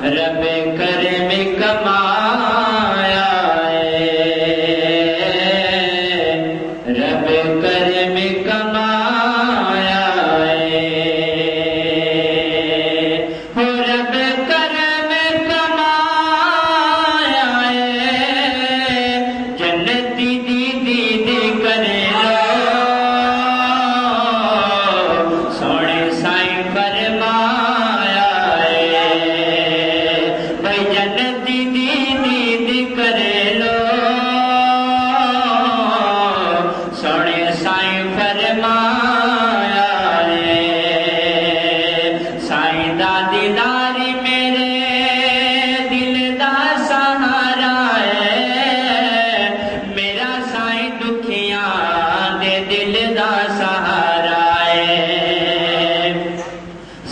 رب کرم کمایا رب کرم کمایا ہو رب کرم کمایا جنتی دید کرے لو سونے سائیں فرمایا بھائی جنتی دید کرے لو سونے سائیں فرمایا سائیں دا دیداری میرے دل دا سہارا ہے میرا سائیں دکھیاں دے دل دا سہارا ہے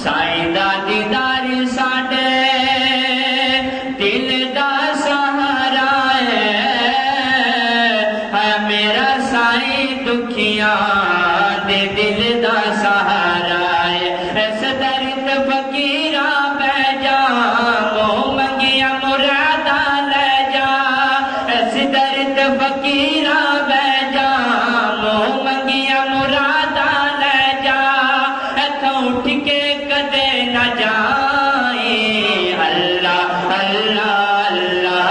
سائیں دا دیداری ساڈے دل دا سہارا ہے میرا سائیں دکھیاں دے دل دا سہارا ہے ایس درد فقیراں بہ جا موہ منگیاں مرادا لے جا ایس درد فقیراں بہ جا موہ منگیاں مرادا لے جا ایتھوں اٹھ کے کدے نہ جائیں اللہ اللہ اللہ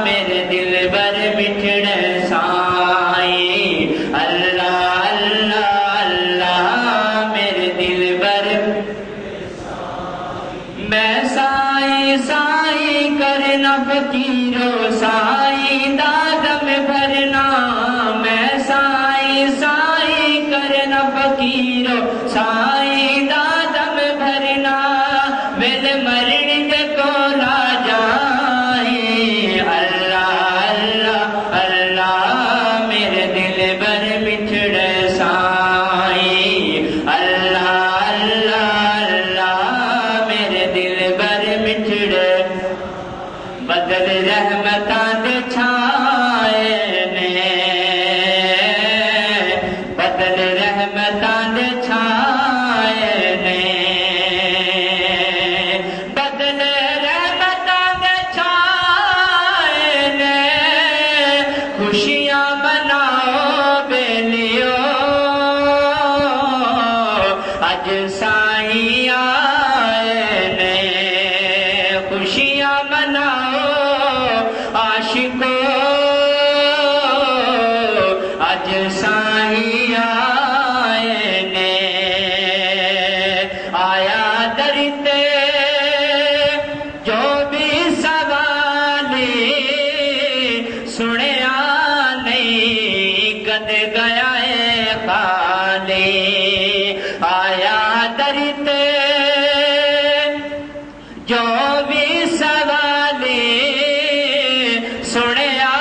میرے دل بر مٹھڑے سائیں اللہ اللہ اللہ میرے دل بر میں سائیں سائیں کرنا فقیرو سائیں دادم بھرنا میں سائیں سائیں کرنا فقیرو سائیں دادم بھرنا ویل مرن دے کولا جائیں اللہ اللہ اللہ میرے دل بر مٹھڑے سائیں اللہ اللہ اللہ میرے دل بر مٹھڑے بدل رحمتاں دے چھائے نے بدل رحمتاں دے چھائے نے بدل رحمتاں دے چھائے نے خوشیاں مناؤ بیلیو اج سائیں آئے نے خوشیاں مناؤ عاشقو اج سائیں آئے نے آیا درتے جو بھی سوالی سنیا نہیں کد گیا ہے خالی آیا درتے جو بھی سوالی سنیا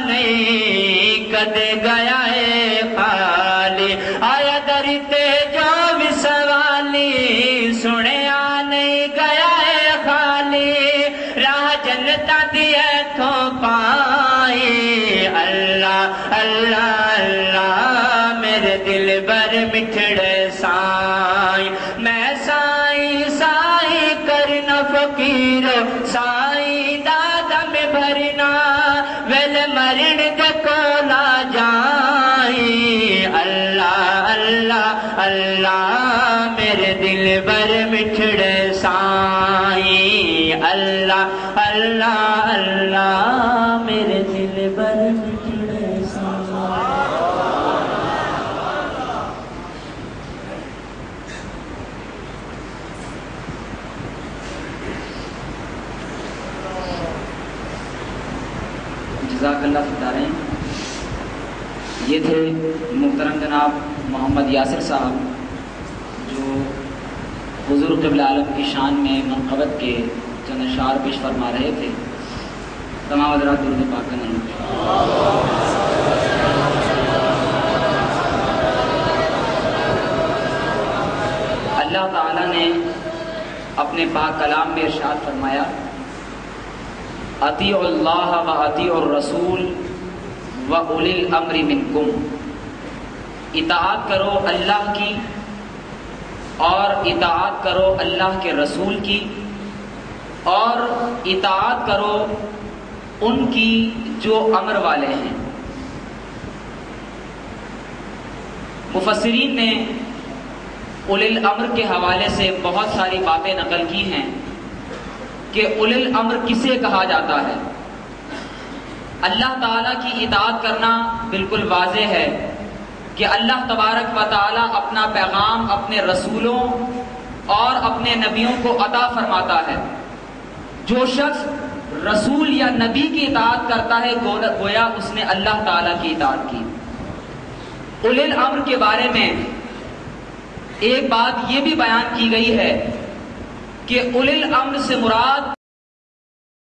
نہیں کد گیا ہے خالی آیا درتے جو بھی سوالی سنیا نہیں گیا ہے خالی راہ جنتا دی ایتھوں پائی اللہ اللہ اللہ میرے دل بر مٹھڑے سائیں میں سائیں سائیں کرنا فقیرو سائیں دادا میں بھرنا ویل مرن دے کولا جائیں اللہ اللہ اللہ میرے دل بر مٹھڑے سائیں اللہ اللہ اللہ میرے دل بر مٹھڑے سائیں جزاک اللہ فتاریں یہ تھے محترم جناب محمد یاسر صاحب جو حضور قبل عالم کی شان میں منقبت کے چند اشعار پیش فرما رہے تھے تمام حضرات درود پاک کا نام اللہ تعالیٰ نے اپنے پاک کلام میں ارشاد فرمایا اطیعوا اللہ و اطیعوا الرسول و اولی الامر منکم، اطاعت کرو اللہ کی اور اطاعت کرو اللہ کے رسول کی، اور اطاعت کرو ان کی جو امر والے ہیں۔ مفسرین نے اولی الامر کے حوالے سے بہت ساری باتیں نقل کی ہیں کہ اولی الامر کسے کہا جاتا ہے۔ اللہ تعالیٰ کی اطاعت کرنا بالکل واضح ہے کہ اللہ تبارک و تعالیٰ اپنا پیغام اپنے رسولوں اور اپنے نبیوں کو عطا فرماتا ہے۔ جو شخص رسول یا نبی کی اطاعت کرتا ہے گویا اس نے اللہ تعالیٰ کی اطاعت کی۔ اولی الامر کے بارے میں ایک بات یہ بھی بیان کی گئی ہے کہ اولی الامر سے مراد